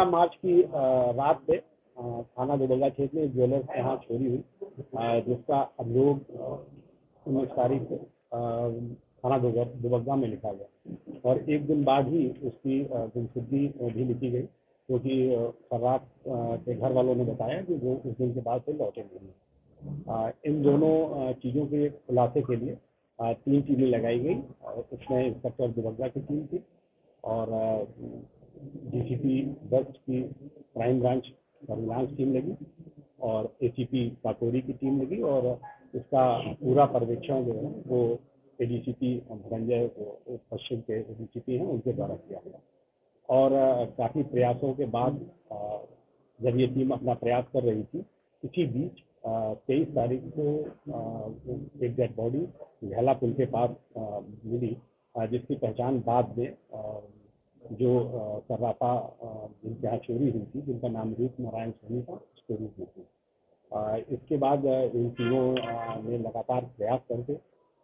12 मार्च की रात में थाना दुबग्गा क्षेत्र में ज्वेलर्स के यहाँ चोरी हुई, जिसका अभियोग 19 तारीख को थाना दुबग्गा में लिखा गया और एक दिन बाद ही उसकी गुमशुदगी भी लिखी गई, क्योंकि फर्रात के घर वालों ने बताया कि वो उस दिन के बाद से लौटे नहीं। इन दोनों चीज़ों के खुलासे के लिए 3 टीमें लगाई गई। उसमें इंस्पेक्टर दुबग्गा की टीम थी और डीसीपी 10 की क्राइम ब्रांच सर्विलांस टीम लगी और एसीपी काकोरी की टीम लगी और इसका पूरा पर्यवेक्षण जो है वो एडीसीपी धनंजय पश्चिम के एडीसीपी हैं उनके द्वारा किया गया। और काफ़ी प्रयासों के बाद जब ये टीम अपना प्रयास कर रही थी, इसी बीच 23 तारीख को एक डेड बॉडी झेला पुल के पास मिली, जिसकी पहचान बाद में जो सर्राफा जिनके यहाँ चोरी हुई थी, जिनका नाम रूप नारायण सोनी था, उसके रूप में थी। इसके बाद इन तीनों ने लगातार प्रयास करके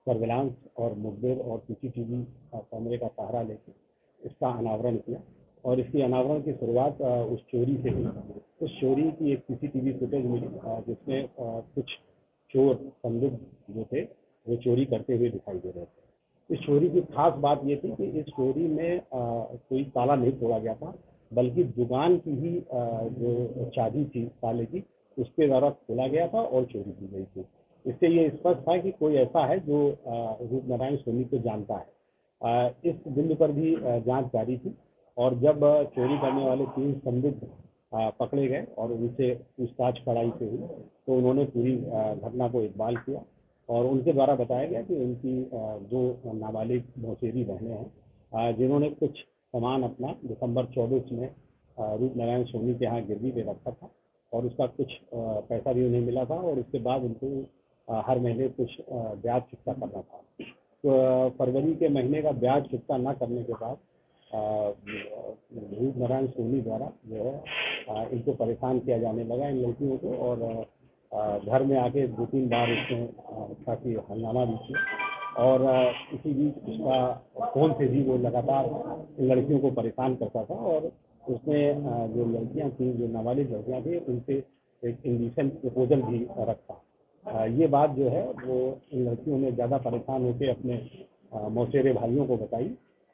सर्विलांस और मुखबिर और सीसीटीवी कैमरे का सहारा लेकर इसका अनावरण किया और इसकी अनावरण की शुरुआत उस चोरी से हुई। उस चोरी की एक सीसीटीवी फुटेज मिली जिसमें कुछ चोर संदिग्ध जो थे वो चोरी करते हुए दिखाई दे रहे थे। इस चोरी की खास बात ये थी कि इस चोरी में कोई ताला नहीं तोड़ा गया था, बल्कि दुकान की ही जो चाबी थी ताले की उसके द्वारा खोला गया था और चोरी की गई थी। इससे ये स्पष्ट था कि कोई ऐसा है जो रूप नारायण सोनी को जानता है। इस बिंदु पर भी जांच जारी थी और जब चोरी करने वाले 3 संदिग्ध पकड़े गए और उनसे पूछताछ कड़ाई से हुई तो उन्होंने पूरी घटना को इकबाल किया और उनके द्वारा बताया गया कि उनकी जो नाबालिग मौसेरी बहनें हैं जिन्होंने कुछ सामान अपना दिसंबर 24 में रूप नारायण सोनी के यहाँ गिरवी पे रखा था और उसका कुछ पैसा भी उन्हें मिला था और उसके बाद उनको हर महीने कुछ ब्याज चुकता करना था। तो फरवरी के महीने का ब्याज चुकता न करने के बाद रूप नारायण सोनी द्वारा जो है इनको परेशान किया जाने लगा, इन लड़कियों को, और घर में आके 2-3 बार उसने काफ़ी हंगामा भी किया और इसी बीच उसका फ़ोन से भी वो लगातार इन लड़कियों को परेशान करता था और उसने जो लड़कियां थी, जो नाबालिग लड़कियां थी, उनसे एक इंडिसेंट प्रपोजल भी रखा। ये बात जो है वो इन लड़कियों ने ज़्यादा परेशान होकर अपने मौसेरे भाइयों को बताई।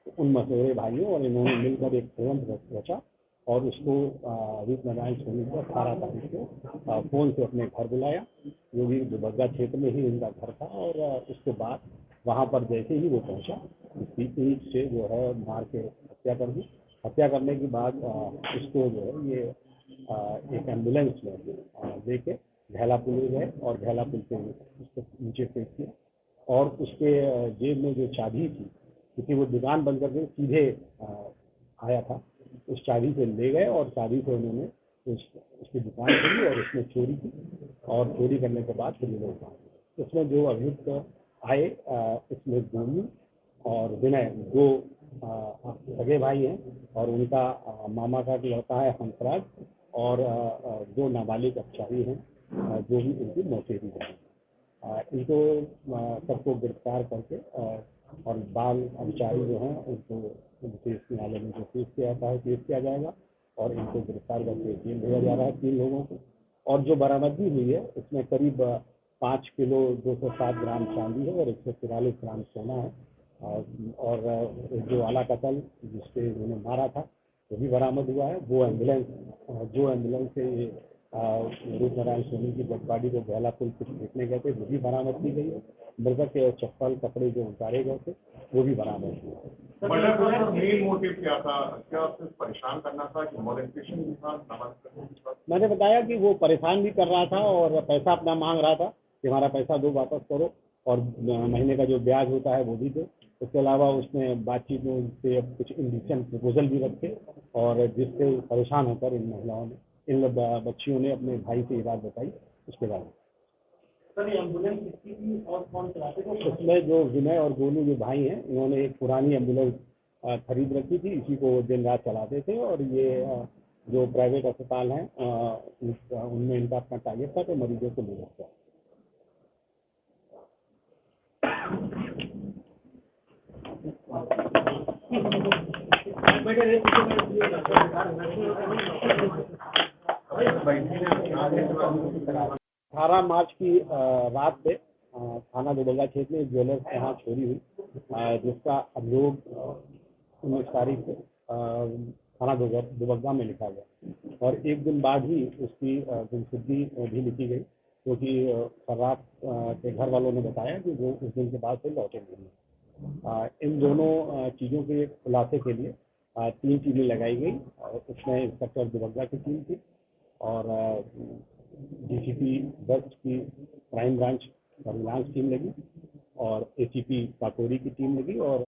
उन मौसेरे भाइयों और इन्होंने मिलकर एक फोन रचा और उसको रूप नारायण सोनी को 18 तारीख को फ़ोन से अपने घर बुलाया, जो भी दुबग्गा क्षेत्र में ही उनका घर था। और उसके बाद वहाँ पर जैसे ही वो पहुँचा, ईंट से जो है मार के हत्या कर दी। हत्या करने के बाद उसको जो है ये एक एम्बुलेंस में लेके झेला पुल गए और झेला पुल से उसको नीचे फेंक दिया और उसके जेब में जो चाबी थी, क्योंकि वो दुकान बंद करके सीधे आया था, उस चाबी से ले गए और चाबी से उन्होंने उसकी दुकान खोली और उसमें चोरी की और चोरी करने के बाद फिर ये लोग भागे। इसमें जो अभियुक्त आए इसमें गोलू और विनय 2 सगे भाई हैं और उनका मामा का लड़का है हंसराज और 2 नाबालिग अपचारी हैं जो भी उनकी मौसेरी हैं। इनको सबको गिरफ्तार करके और बाल अपचारी जो हैं उनको विशेष न्यायालय में जो पेश किया जाता है पेश किया जाएगा और इनको गिरफ्तार करके जेल भेजा जा रहा है 3 लोगों को। और जो बरामदगी हुई है उसमें करीब 5 किलो 207 ग्राम चांदी है और 143 ग्राम सोना है और जो आला कतल जिससे उन्होंने मारा था वो भी बरामद हुआ है। वो एम्बुलेंस से रूप नारायण सोनी की डेड बॉडी को झेला पुल कुछ फेंकने गए थे वो भी बरामद की गई है। मृतक के चप्पल कपड़े जो उतारे गए थे वो भी बरामद हुए। मेन मोटिव क्या था? क्या सिर्फ परेशान करना था कि मॉलेस्टेशन भी था? मैंने बताया कि वो परेशान भी कर रहा था और पैसा अपना मांग रहा था कि हमारा पैसा दो, वापस करो, और महीने का जो ब्याज होता है वो भी दो। उसके अलावा उसने बातचीत में उनसे कुछ इंडिसेंट प्रपोजल भी रखे और जिससे परेशान होकर इन महिलाओं ने, इन बच्चियों ने अपने भाई से ये बात बताई। उसके बाद सर ये एम्बुलेंस किसकी थी और कौन चलाते थे? उसमें जो विनय और गोलू जो भाई हैं, इन्होंने एक पुरानी एम्बुलेंस खरीद रखी थी, इसी को दिन रात चलाते थे और ये जो प्राइवेट अस्पताल हैं उनमें इनका अपना टारगेट था तो मरीजों को ले जाता है। अठारह मार्च की रात में थाना दुबग्गा क्षेत्र में ज्वेलर्स के यहाँ चोरी हुई, जिसका अभियोग 19 तारीख को थाना दुबग्गा में लिखा गया और एक दिन बाद ही उसकी गुमशुदगी भी लिखी गई, क्योंकि फर्रात के घर वालों ने बताया कि वो उस दिन के बाद से लौटे नहीं। इन दोनों चीज़ों के खुलासे के लिए 3 टीमें लगाई गई और उसमें इंस्पेक्टर दुबग्गा की टीम थी और डीसीपी वेस्ट की क्राइम ब्रांच सर्विलांस टीम लगी और एसीपी काकोरी की टीम लगी और